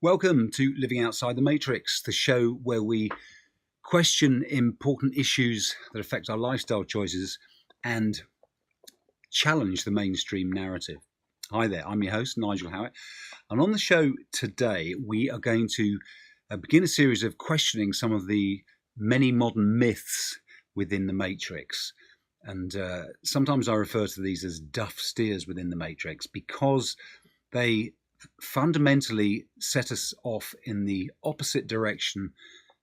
Welcome to Living Outside the Matrix, the show where we question important issues that affect our lifestyle choices and challenge the mainstream narrative. Hi there, I'm your host, Nigel Howitt, and on the show today we are going to begin a series of questioning some of the many modern myths within the Matrix. And sometimes I refer to these as duff steers within the Matrix because they fundamentally set us off in the opposite direction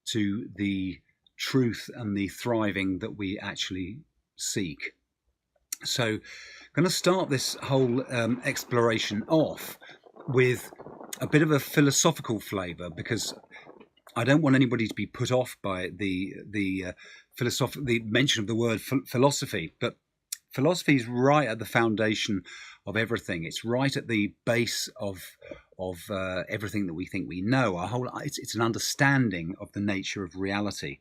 to the truth and the thriving that we actually seek. So I'm going to start this whole exploration off with a bit of a philosophical flavour, because I don't want anybody to be put off by the mention of the word philosophy, but philosophy is right at the foundation of everything. It's right at the base of everything that we think we know. It's an understanding of the nature of reality,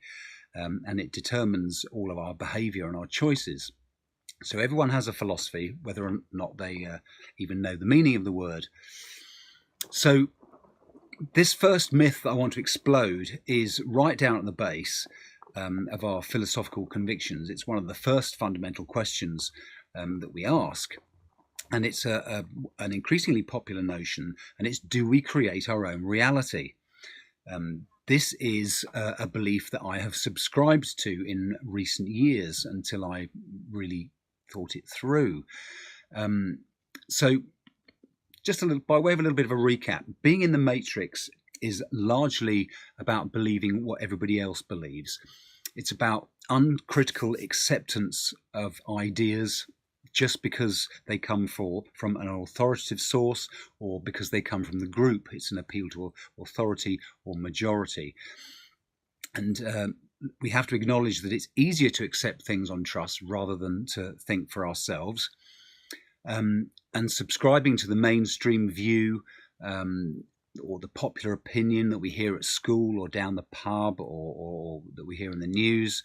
and it determines all of our behaviour and our choices. So everyone has a philosophy, whether or not they even know the meaning of the word. So this first myth that I want to explode is right down at the base of our philosophical convictions. It's one of the first fundamental questions that we ask. And it's an increasingly popular notion, and it's, do we create our own reality? This is a belief that I have subscribed to in recent years until I really thought it through. So just by way of a little bit of a recap, being in the Matrix is largely about believing what everybody else believes. It's about uncritical acceptance of ideas just because they come from an authoritative source or because they come from the group. It's an appeal to authority or majority. And we have to acknowledge that it's easier to accept things on trust rather than to think for ourselves. And subscribing to the mainstream view or the popular opinion that we hear at school or down the pub or that we hear in the news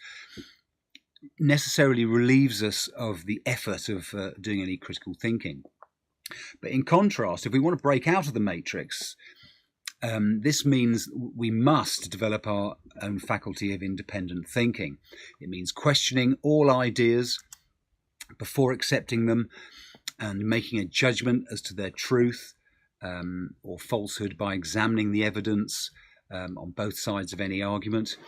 necessarily relieves us of the effort of doing any critical thinking. But in contrast, if we want to break out of the Matrix, this means we must develop our own faculty of independent thinking. It means questioning all ideas before accepting them and making a judgment as to their truth or falsehood by examining the evidence on both sides of any argument.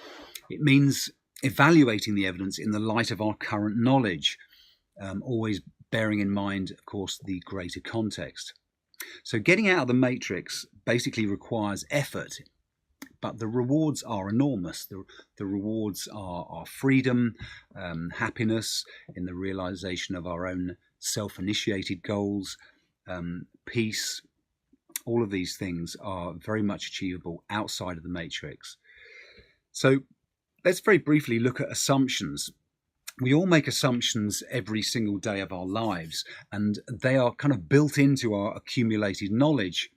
It means evaluating the evidence in the light of our current knowledge, always bearing in mind, of course, the greater context. So getting out of the Matrix basically requires effort, but the rewards are enormous. The rewards are freedom, happiness in the realization of our own self-initiated goals, peace. All of these things are very much achievable outside of the Matrix. So let's very briefly look at assumptions. We all make assumptions every single day of our lives, and they are kind of built into our accumulated knowledge,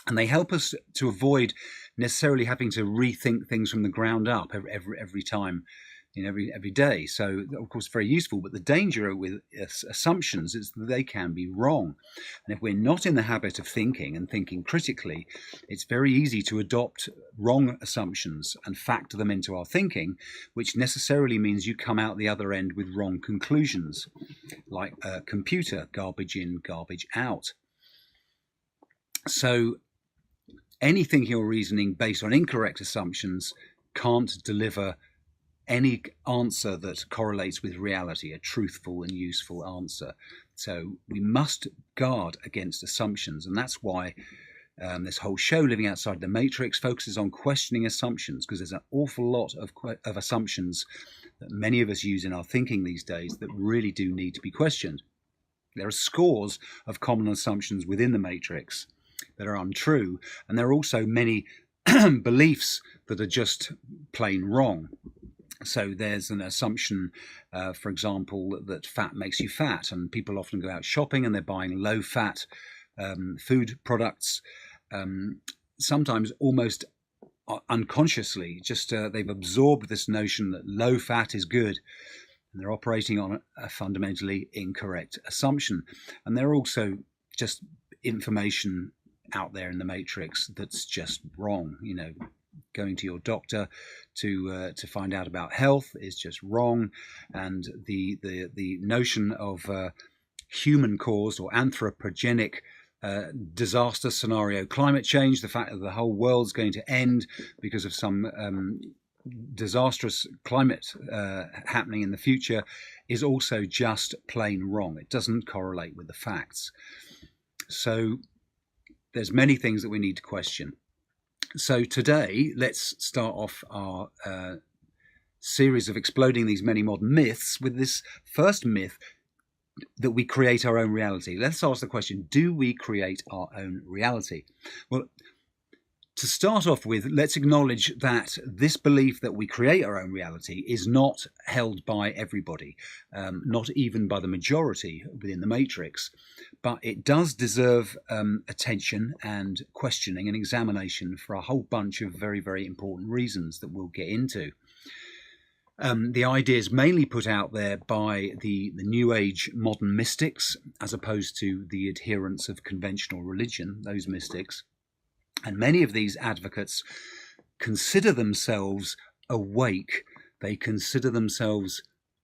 and they help us to avoid necessarily having to rethink things from the ground up every time, every day. So, of course, very useful. But the danger with assumptions is that they can be wrong. And if we're not in the habit of thinking and thinking critically, it's very easy to adopt wrong assumptions and factor them into our thinking, which necessarily means you come out the other end with wrong conclusions, like a computer, garbage in, garbage out. So any thinking or reasoning based on incorrect assumptions can't deliver any answer that correlates with reality, a truthful and useful answer. So we must guard against assumptions, and that's why this whole show, Living Outside the Matrix, focuses on questioning assumptions, because there's an awful lot of assumptions that many of us use in our thinking these days that really do need to be questioned. There are scores of common assumptions within the Matrix that are untrue, and there are also many beliefs that are just plain wrong. So there's an assumption, for example, that fat makes you fat, and people often go out shopping and they're buying low-fat food products, sometimes almost unconsciously. Just they've absorbed this notion that low fat is good, and they're operating on a fundamentally incorrect assumption. And they're also just information out there in the matrix that's just wrong. You know, going to your doctor to find out about health is just wrong, and the notion of human caused or anthropogenic disaster scenario, climate change, the fact that the whole world's going to end because of some disastrous climate happening in the future, is also just plain wrong. It doesn't correlate with the facts. So there's many things that we need to question. So today, let's start off our series of exploding these many modern myths with this first myth, that we create our own reality. Let's ask the question, do we create our own reality? Well, to start off with, let's acknowledge that this belief that we create our own reality is not held by everybody, not even by the majority within the matrix, but it does deserve attention and questioning and examination for a whole bunch of very, very important reasons that we'll get into. The ideas mainly put out there by the New Age modern mystics, as opposed to the adherents of conventional religion, those mystics. And many of these advocates consider themselves awake. They consider themselves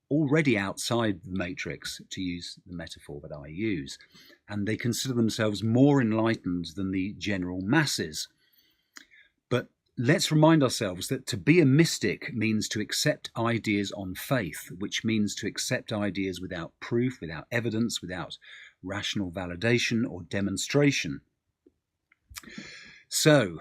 already outside the matrix, to use the metaphor that I use. And they consider themselves more enlightened than the general masses. But let's remind ourselves that to be a mystic means to accept ideas on faith, which means to accept ideas without proof, without evidence, without rational validation or demonstration. So,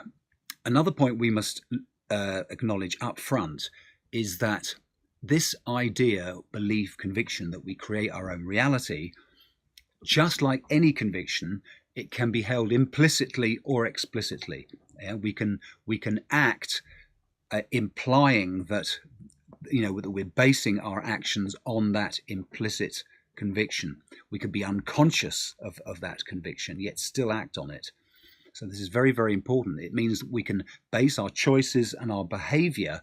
another point we must acknowledge up front is that this idea, belief, conviction that we create our own reality, just like any conviction, it can be held implicitly or explicitly. Yeah, we can act implying that, you know, that we're basing our actions on that implicit conviction. We could be unconscious of that conviction, yet still act on it. So this is very, very important. It means that we can base our choices and our behavior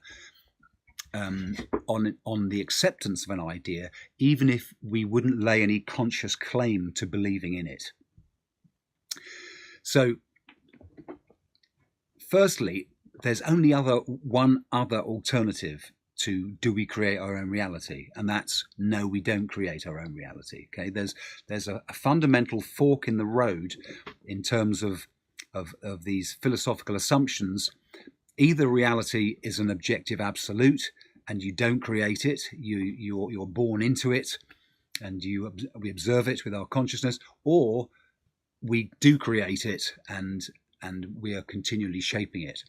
on the acceptance of an idea, even if we wouldn't lay any conscious claim to believing in it. So, firstly, there's only one other alternative to do we create our own reality, and that's no, we don't create our own reality. Okay, there's a fundamental fork in the road in terms of these philosophical assumptions. Either reality is an objective absolute and you don't create it, you're born into it and we observe it with our consciousness, or we do create it and we are continually shaping it.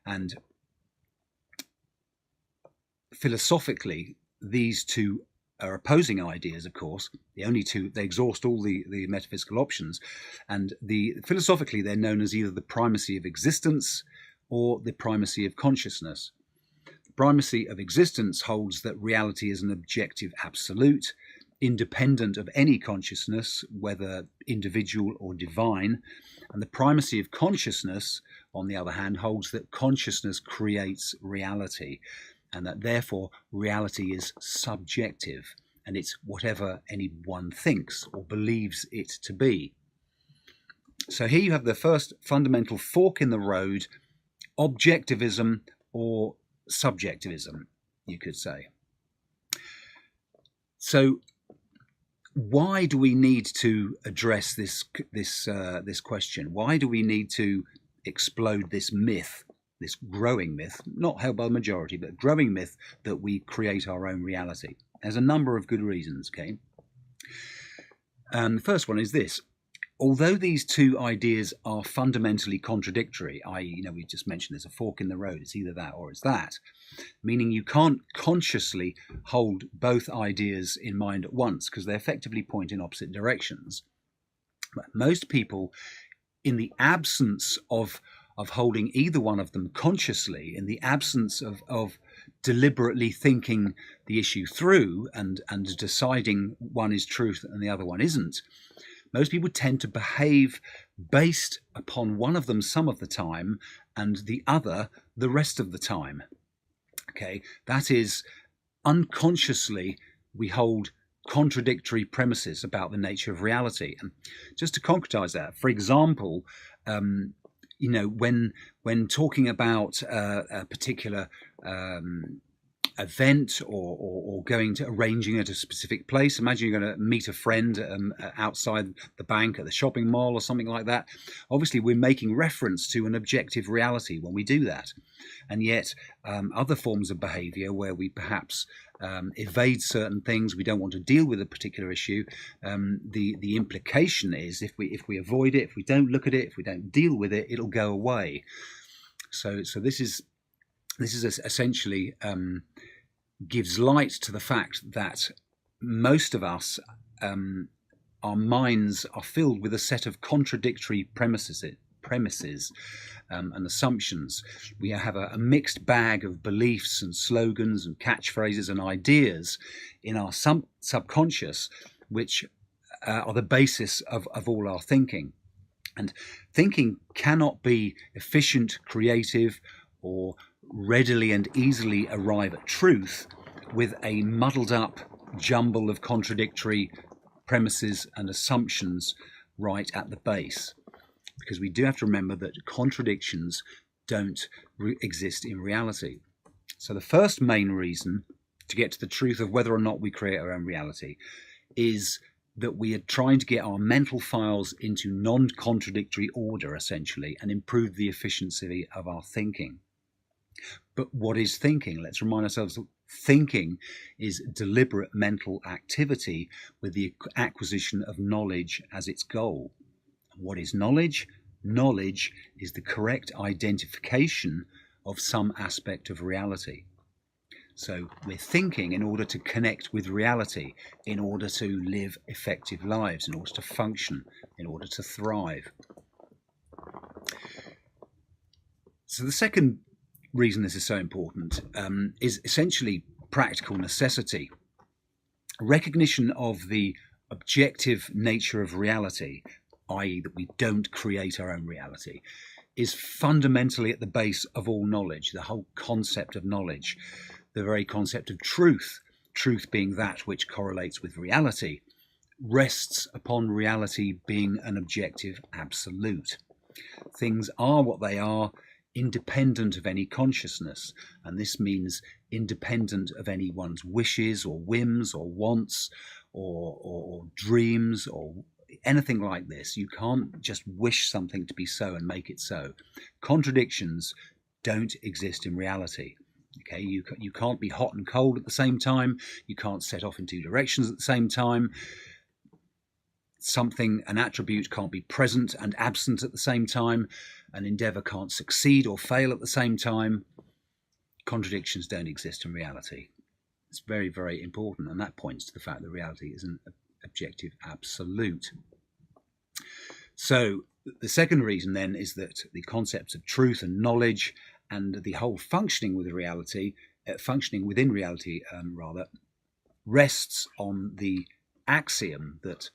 And philosophically, these two are opposing ideas, of course. The only two, they exhaust all the metaphysical options. And philosophically, they're known as either the primacy of existence or the primacy of consciousness. The primacy of existence holds that reality is an objective absolute, independent of any consciousness, whether individual or divine. And the primacy of consciousness, on the other hand, holds that consciousness creates reality, and that therefore reality is subjective, and it's whatever anyone thinks or believes it to be. So here you have the first fundamental fork in the road, objectivism or subjectivism, you could say. So why do we need to address this question? Why do we need to explode this myth, this growing myth, not held by the majority, but growing myth that we create our own reality? There's a number of good reasons, okay? The first one is this. Although these two ideas are fundamentally contradictory, i.e., we just mentioned there's a fork in the road, it's either that or it's that, meaning you can't consciously hold both ideas in mind at once because they effectively point in opposite directions. But most people, in the absence of holding either one of them consciously, in the absence of deliberately thinking the issue through and deciding one is truth and the other one isn't, most people tend to behave based upon one of them some of the time and the other the rest of the time. Okay, that is, unconsciously we hold contradictory premises about the nature of reality. And just to concretize that, for example, when talking about a particular event or arranging at a specific place. Imagine you're going to meet a friend outside the bank at the shopping mall or something like that. Obviously, we're making reference to an objective reality when we do that. And yet other forms of behavior where we perhaps evade certain things, we don't want to deal with a particular issue, the implication is if we avoid it, if we don't look at it, if we don't deal with it, it'll go away. So this is essentially gives light to the fact that most of us, our minds are filled with a set of contradictory premises and assumptions. We have a mixed bag of beliefs and slogans and catchphrases and ideas in our subconscious, which are the basis of all our thinking. And thinking cannot be efficient, creative, or readily and easily arrive at truth with a muddled up jumble of contradictory premises and assumptions right at the base. Because we do have to remember that contradictions don't exist in reality. So the first main reason to get to the truth of whether or not we create our own reality is that we are trying to get our mental files into non-contradictory order, essentially, and improve the efficiency of our thinking. But what is thinking? Let's remind ourselves that thinking is deliberate mental activity with the acquisition of knowledge as its goal. What is knowledge? Knowledge is the correct identification of some aspect of reality. So we're thinking in order to connect with reality, in order to live effective lives, in order to function, in order to thrive. So the second reason this is so important is essentially practical necessity. Recognition of the objective nature of reality, i.e. that we don't create our own reality, is fundamentally at the base of all knowledge, the whole concept of knowledge, the very concept of truth, truth being that which correlates with reality, rests upon reality being an objective absolute. Things are what they are, independent of any consciousness, and this means independent of anyone's wishes or whims or wants or dreams or anything like this. You can't just wish something to be so and make it so. Contradictions don't exist in reality. Okay, you can't be hot and cold at the same time. You can't set off in two directions at the same time. An attribute can't be present and absent at the same time. An endeavor can't succeed or fail at the same time. Contradictions don't exist in reality. It's very, very important, and that points to the fact that reality is an objective absolute. So the second reason then is that the concepts of truth and knowledge and the whole functioning within reality, rests on the axiom that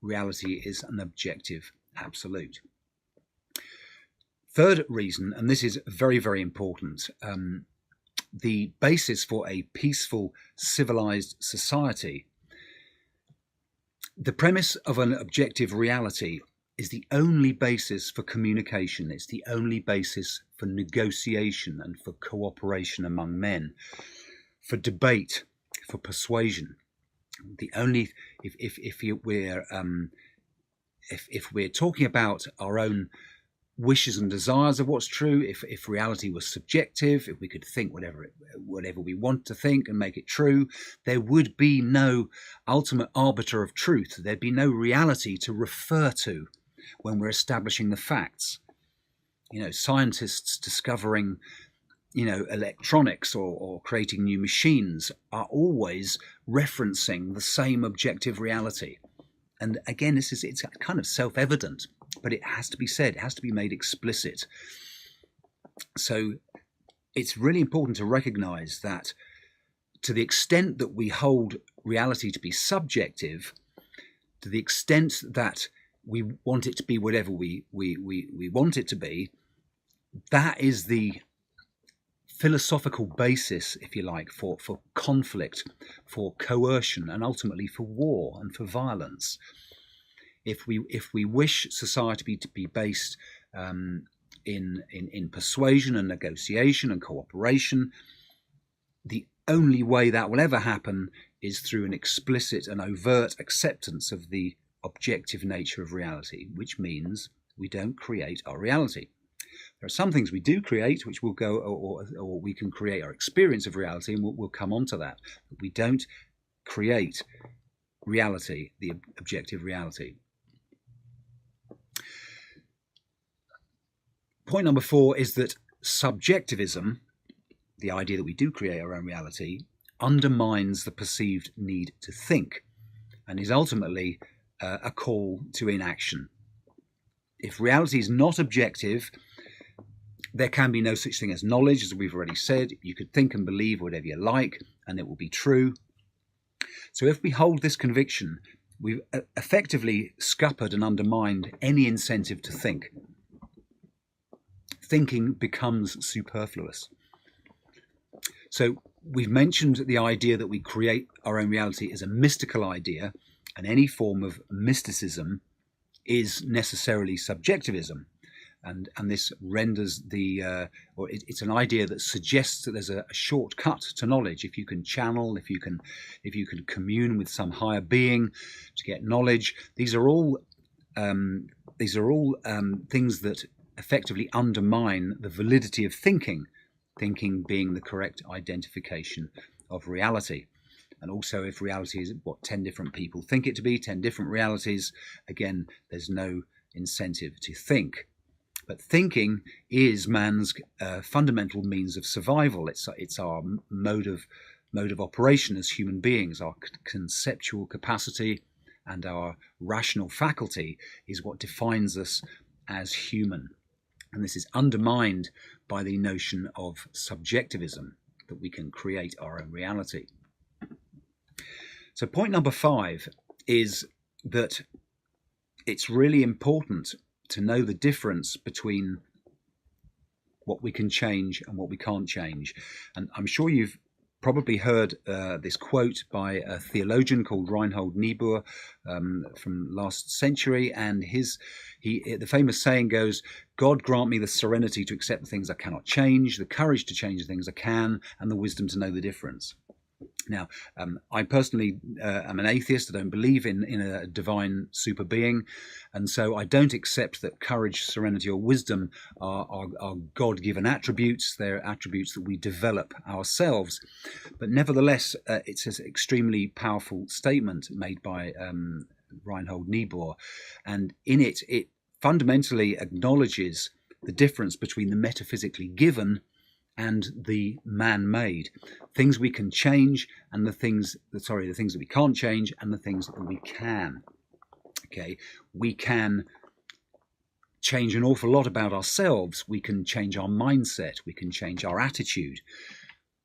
reality is an objective absolute. Third reason, and this is very, very important, the basis for a peaceful, civilized society. The premise of an objective reality is the only basis for communication. It's the only basis for negotiation and for cooperation among men, for debate, for persuasion. The only if we're talking about our own wishes and desires of what's true, if reality was subjective, if we could think whatever we want to think and make it true, there would be no ultimate arbiter of truth. There'd be no reality to refer to when we're establishing the facts. Scientists discovering electronics or creating new machines are always referencing the same objective reality. And again, it's kind of self-evident, but it has to be said, it has to be made explicit. So it's really important to recognize that to the extent that we hold reality to be subjective, to the extent that we want it to be whatever we want it to be, that is the philosophical basis, if you like, for conflict, for coercion, and ultimately for war and for violence. If we wish society to be based in persuasion and negotiation and cooperation. The only way that will ever happen is through an explicit and overt acceptance of the objective nature of reality, which means we don't create our reality. There are some things we do create, which will go, or we can create our experience of reality, and we'll come on to that. But we don't create reality, the objective reality. Point number 4 is that subjectivism, the idea that we do create our own reality, undermines the perceived need to think and is ultimately a call to inaction. If reality is not objective, there can be no such thing as knowledge, as we've already said. You could think and believe whatever you like, and it will be true. So if we hold this conviction, we've effectively scuppered and undermined any incentive to think. Thinking becomes superfluous. So we've mentioned the idea that we create our own reality as a mystical idea, and any form of mysticism is necessarily subjectivism. And this renders it's an idea that suggests that there's a shortcut to knowledge. If you can channel, if you can commune with some higher being to get knowledge, these are all things that effectively undermine the validity of thinking. Thinking being the correct identification of reality. And also, if reality is what 10 different people think it to be, 10 different realities, again, there's no incentive to think. But thinking is man's fundamental means of survival. It's our mode of operation as human beings. Our conceptual capacity and our rational faculty is what defines us as human. And this is undermined by the notion of subjectivism, that we can create our own reality. So point number 5 is that it's really important to know the difference between what we can change and what we can't change. And I'm sure you've probably heard this quote by a theologian called Reinhold Niebuhr from last century, and the famous saying goes, "God grant me the serenity to accept the things I cannot change, the courage to change the things I can, and the wisdom to know the difference." Now, I personally am an atheist. I don't believe in a divine super being, and so I don't accept that courage, serenity, or wisdom are God-given attributes. They're attributes that we develop ourselves. But nevertheless, it's an extremely powerful statement made by Reinhold Niebuhr, and in it fundamentally acknowledges the difference between the metaphysically given and the man-made, things we can change and the things that we can't change, and the things that we can. Okay, we can change an awful lot about ourselves. We can change our mindset. We can change our attitude.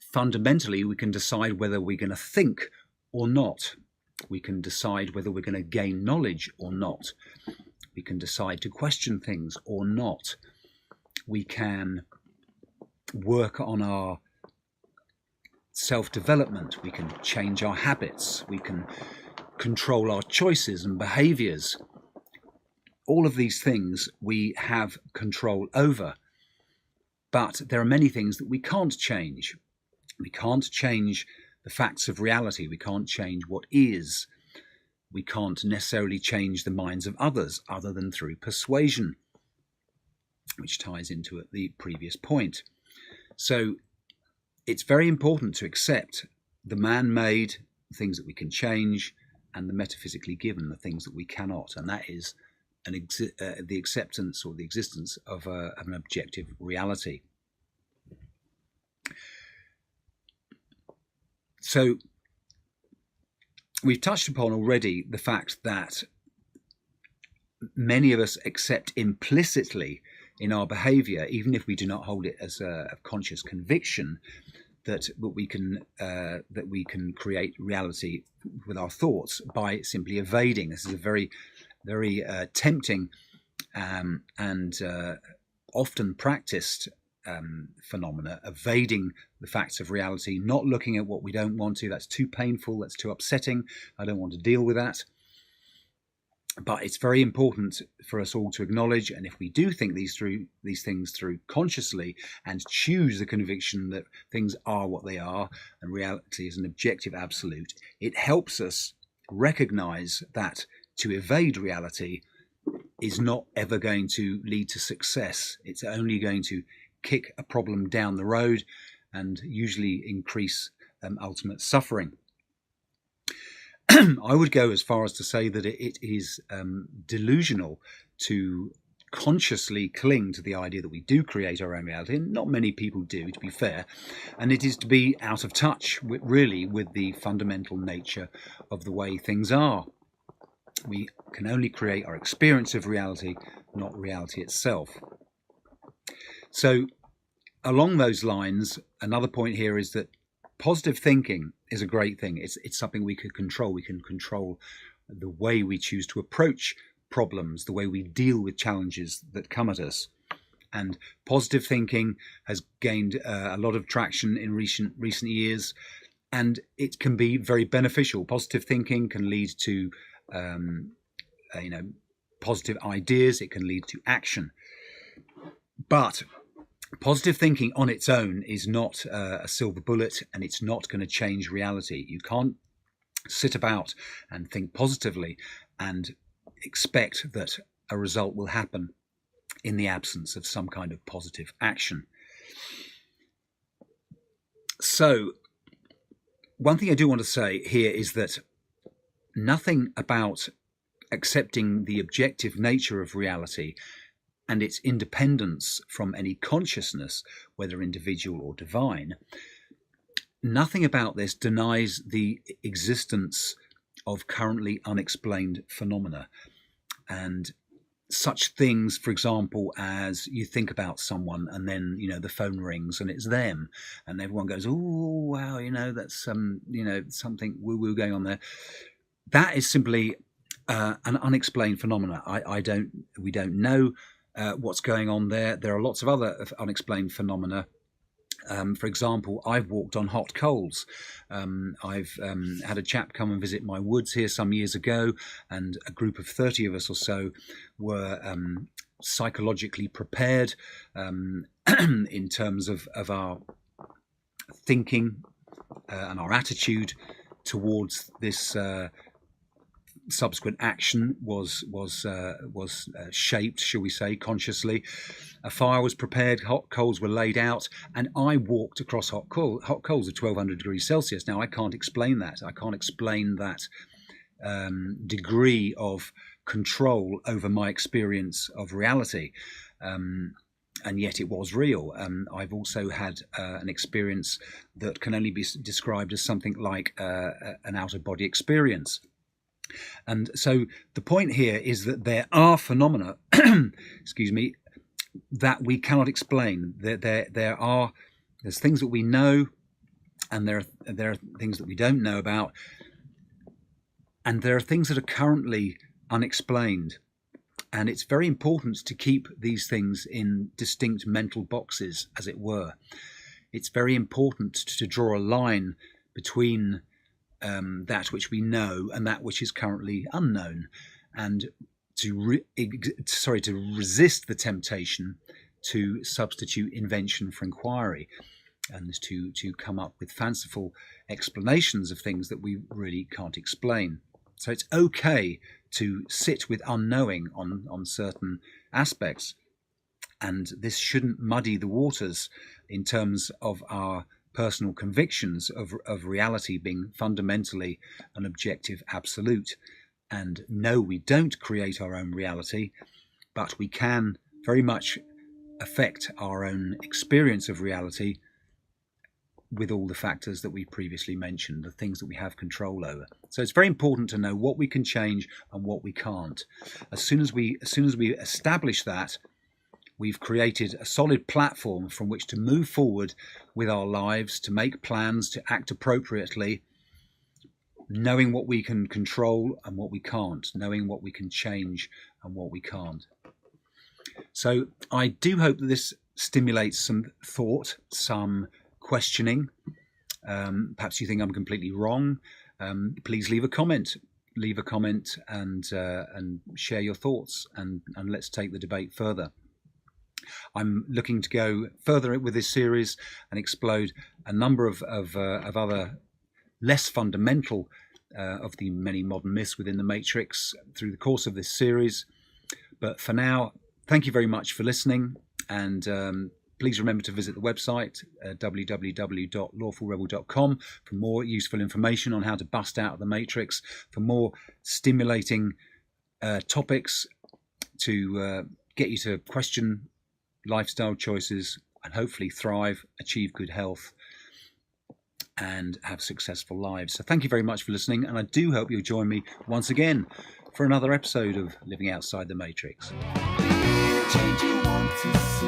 Fundamentally, we can decide whether we're going to think or not. We can decide whether we're going to gain knowledge or not. We can decide to question things or not. We can work on our self-development. We can change our habits. We can control our choices and behaviors. All of these things we have control over. But there are many things that we can't change. We can't change the facts of reality. We can't change what is. We can't necessarily change the minds of others other than through persuasion, which ties into the previous point. So it's very important to accept the man-made, things that we can change, and the metaphysically given, the things that we cannot. And that is the acceptance or the existence of an objective reality. So we've touched upon already the fact that many of us accept implicitly in our behavior, even if we do not hold it as a conscious conviction, that we can create reality with our thoughts by simply evading. This is a very, very tempting and often practiced phenomena, evading the facts of reality, not looking at what we don't want to. That's too painful. That's too upsetting. I don't want to deal with that. But it's very important for us all to acknowledge, and if we do think these things through consciously and choose the conviction that things are what they are and reality is an objective absolute, it helps us recognize that to evade reality is not ever going to lead to success. It's only going to kick a problem down the road and usually increase ultimate suffering. I would go as far as to say that it is delusional to consciously cling to the idea that we do create our own reality, and not many people do, to be fair, and it is to be out of touch really with the fundamental nature of the way things are. We can only create our experience of reality, not reality itself. So along those lines, another point here is that positive thinking is a great thing. It's something we can control. We can control the way we choose to approach problems, the way we deal with challenges that come at us. And positive thinking has gained a lot of traction in recent years, and it can be very beneficial. Positive thinking can lead to positive ideas. It can lead to action. But positive thinking on its own is not a silver bullet, and it's not going to change reality. You can't sit about and think positively and expect that a result will happen in the absence of some kind of positive action. So one thing I do want to say here is that nothing about accepting the objective nature of reality and its independence from any consciousness, whether individual or divine, nothing about this denies the existence of currently unexplained phenomena. And such things, for example, as you think about someone and then, the phone rings and it's them and everyone goes, oh, wow, that's something woo-woo going on there. That is simply an unexplained phenomena. We don't know what's going on there. There are lots of other unexplained phenomena. For example, I've walked on hot coals. I've had a chap come and visit my woods here some years ago, and a group of 30 of us or so were psychologically prepared in terms of our thinking and our attitude towards this subsequent action was shaped, shall we say, consciously. A fire was prepared, hot coals were laid out, and I walked across hot coals of 1200 degrees Celsius. Now, I can't explain that. I can't explain that degree of control over my experience of reality. And yet it was real. I've also had an experience that can only be described as something like an out-of-body experience. And so the point here is that there are phenomena, excuse me, that we cannot explain. There's things that we know, and there are things that we don't know about, and there are things that are currently unexplained. And it's very important to keep these things in distinct mental boxes, as it were. It's very important to draw a line between that which we know and that which is currently unknown, and to resist the temptation to substitute invention for inquiry, and to come up with fanciful explanations of things that we really can't explain. So it's okay to sit with unknowing on certain aspects, and this shouldn't muddy the waters in terms of our personal convictions of reality being fundamentally an objective absolute. And no, we don't create our own reality, but we can very much affect our own experience of reality with all the factors that we previously mentioned, the things that we have control over. So it's very important to know what we can change and what we can't. As soon as we establish that, we've created a solid platform from which to move forward with our lives, to make plans, to act appropriately, knowing what we can control and what we can't, knowing what we can change and what we can't. So I do hope that this stimulates some thought, some questioning. Perhaps you think I'm completely wrong. Please leave a comment. leave a comment and share your thoughts, and let's take the debate further. I'm looking to go further with this series and explode a number of other less fundamental of the many modern myths within the Matrix through the course of this series. But for now, thank you very much for listening, and please remember to visit the website www.lawfulrebel.com for more useful information on how to bust out of the Matrix, for more stimulating topics to get you to question lifestyle choices and hopefully thrive, achieve good health, and have successful lives. So thank you very much for listening, and I do hope you'll join me once again for another episode of Living Outside the Matrix. Change you want to see.